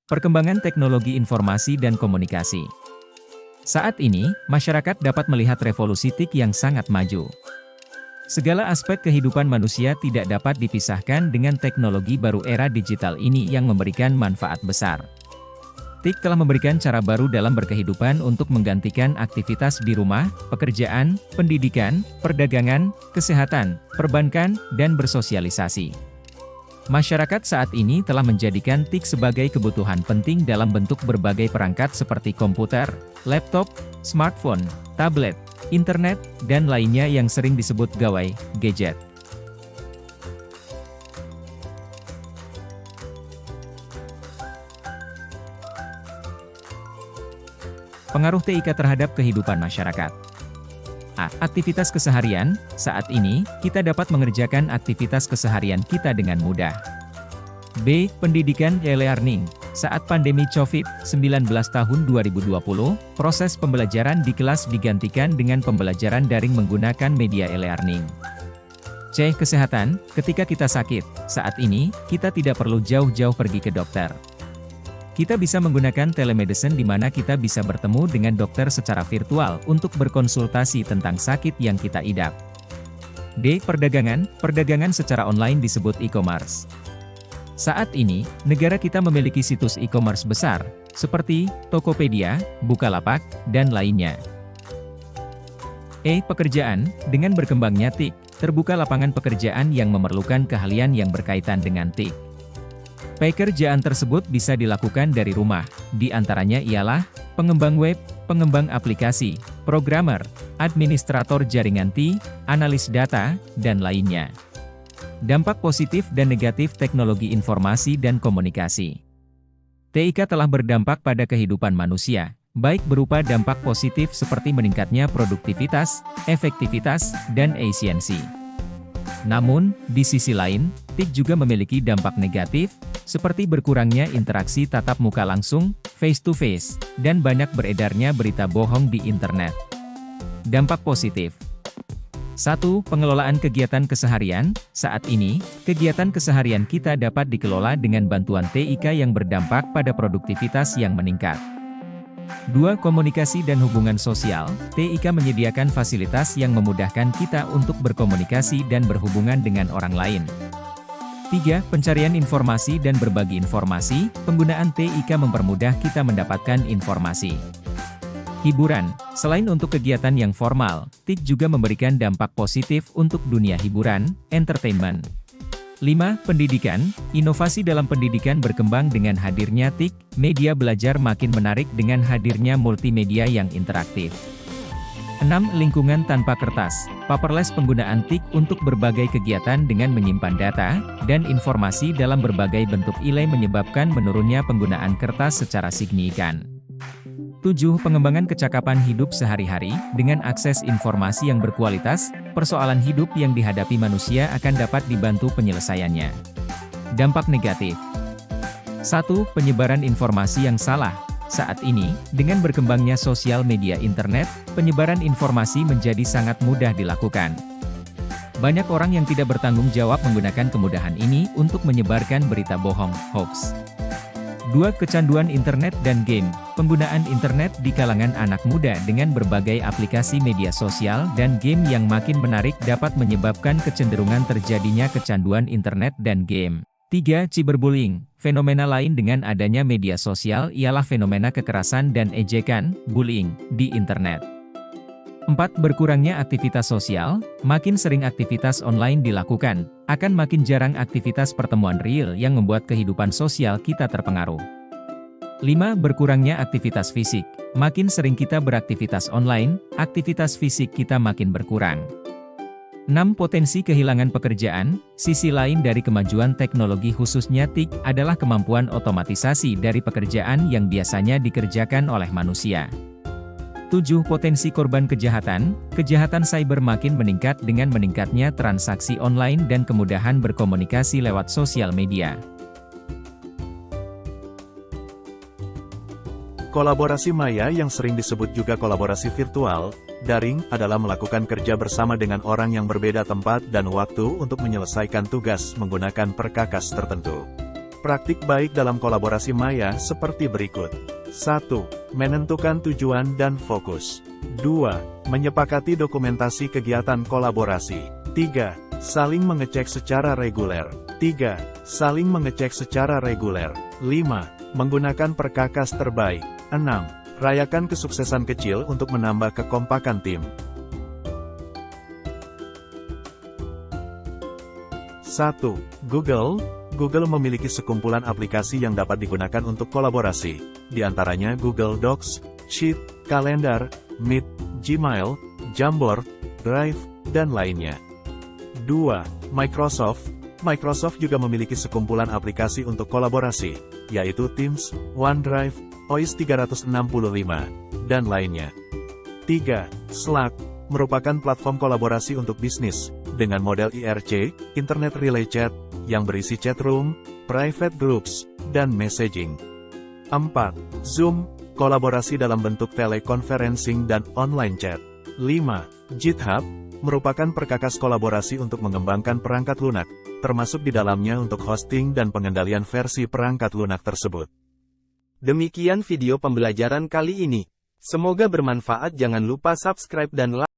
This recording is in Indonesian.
Perkembangan teknologi informasi dan komunikasi. Saat ini, masyarakat dapat melihat revolusi TIK yang sangat maju. Segala aspek kehidupan manusia tidak dapat dipisahkan dengan teknologi baru era digital ini yang memberikan manfaat besar. TIK telah memberikan cara baru dalam berkehidupan untuk menggantikan aktivitas di rumah, pekerjaan, pendidikan, perdagangan, kesehatan, perbankan, dan bersosialisasi. Masyarakat saat ini telah menjadikan TIK sebagai kebutuhan penting dalam bentuk berbagai perangkat seperti komputer, laptop, smartphone, tablet, internet, dan lainnya yang sering disebut gawai, gadget. Pengaruh TIK terhadap kehidupan masyarakat. A. Aktivitas keseharian. Saat ini, kita dapat mengerjakan aktivitas keseharian kita dengan mudah. B. Pendidikan e-learning. Saat pandemi COVID-19 tahun 2020, proses pembelajaran di kelas digantikan dengan pembelajaran daring menggunakan media e-learning. C. Kesehatan. Ketika kita sakit, saat ini, kita tidak perlu jauh-jauh pergi ke dokter. Kita bisa menggunakan telemedicine di mana kita bisa bertemu dengan dokter secara virtual untuk berkonsultasi tentang sakit yang kita idap. D. Perdagangan. Perdagangan secara online disebut e-commerce. Saat ini, negara kita memiliki situs e-commerce besar, seperti Tokopedia, Bukalapak, dan lainnya. E. Pekerjaan. Dengan berkembangnya TIK, terbuka lapangan pekerjaan yang memerlukan keahlian yang berkaitan dengan TIK. Pekerjaan tersebut bisa dilakukan dari rumah, di antaranya ialah pengembang web, pengembang aplikasi, programmer, administrator jaringan TI, analis data, dan lainnya. Dampak positif dan negatif teknologi informasi dan komunikasi. TIK telah berdampak pada kehidupan manusia, baik berupa dampak positif seperti meningkatnya produktivitas, efektivitas, dan efisiensi. Namun, di sisi lain, TIK juga memiliki dampak negatif, seperti berkurangnya interaksi tatap muka langsung, face-to-face, dan banyak beredarnya berita bohong di internet. Dampak positif. 1. Pengelolaan kegiatan keseharian. Saat ini, kegiatan keseharian kita dapat dikelola dengan bantuan TIK yang berdampak pada produktivitas yang meningkat. 2. Komunikasi dan hubungan sosial. TIK menyediakan fasilitas yang memudahkan kita untuk berkomunikasi dan berhubungan dengan orang lain. 3. Pencarian informasi dan berbagi informasi. Penggunaan TIK mempermudah kita mendapatkan informasi. Hiburan. Selain untuk kegiatan yang formal, TIK juga memberikan dampak positif untuk dunia hiburan, entertainment. 5. Pendidikan. Inovasi dalam pendidikan berkembang dengan hadirnya TIK, media belajar makin menarik dengan hadirnya multimedia yang interaktif. 6. Lingkungan tanpa kertas. Paperless. Penggunaan TIK untuk berbagai kegiatan dengan menyimpan data dan informasi dalam berbagai bentuk menyebabkan menurunnya penggunaan kertas secara signifikan. 7. Pengembangan kecakapan hidup sehari-hari. Dengan akses informasi yang berkualitas, persoalan hidup yang dihadapi manusia akan dapat dibantu penyelesaiannya. Dampak negatif. 1. Penyebaran informasi yang salah. Saat ini, dengan berkembangnya sosial media internet, penyebaran informasi menjadi sangat mudah dilakukan. Banyak orang yang tidak bertanggung jawab menggunakan kemudahan ini untuk menyebarkan berita bohong, hoax. 2. Kecanduan internet dan game. Penggunaan internet di kalangan anak muda dengan berbagai aplikasi media sosial dan game yang makin menarik dapat menyebabkan kecenderungan terjadinya kecanduan internet dan game. 3. Cyberbullying. Fenomena lain dengan adanya media sosial ialah fenomena kekerasan dan ejekan, bullying, di internet. 4. Berkurangnya aktivitas sosial. Makin sering aktivitas online dilakukan, akan makin jarang aktivitas pertemuan real yang membuat kehidupan sosial kita terpengaruh. 5. Berkurangnya aktivitas fisik. Makin sering kita beraktivitas online, aktivitas fisik kita makin berkurang. 6. Potensi kehilangan pekerjaan. Sisi lain dari kemajuan teknologi khususnya TIK adalah kemampuan otomatisasi dari pekerjaan yang biasanya dikerjakan oleh manusia. 7. Potensi korban kejahatan. Kejahatan cyber makin meningkat dengan meningkatnya transaksi online dan kemudahan berkomunikasi lewat sosial media. Kolaborasi maya yang sering disebut juga kolaborasi virtual, daring, adalah melakukan kerja bersama dengan orang yang berbeda tempat dan waktu untuk menyelesaikan tugas menggunakan perkakas tertentu. Praktik baik dalam kolaborasi maya seperti berikut. 1. Menentukan tujuan dan fokus. 2. Menyepakati dokumentasi kegiatan kolaborasi. 3. Saling mengecek secara reguler. 3. Saling mengecek secara reguler. 5. Menggunakan perkakas terbaik. 6. Rayakan kesuksesan kecil untuk menambah kekompakan tim. 1. Google memiliki sekumpulan aplikasi yang dapat digunakan untuk kolaborasi, di antaranya Google Docs, Sheet, Kalender, Meet, Gmail, Jamboard, Drive, dan lainnya. 2. Microsoft juga memiliki sekumpulan aplikasi untuk kolaborasi, yaitu Teams, OneDrive, Office 365, dan lainnya. 3. Slack merupakan platform kolaborasi untuk bisnis, dengan model IRC, Internet Relay Chat, yang berisi chat room, private groups, dan messaging. 4. Zoom, kolaborasi dalam bentuk teleconferencing dan online chat. 5. GitHub, merupakan perkakas kolaborasi untuk mengembangkan perangkat lunak, termasuk di dalamnya untuk hosting dan pengendalian versi perangkat lunak tersebut. Demikian video pembelajaran kali ini. Semoga bermanfaat. Jangan lupa subscribe dan like.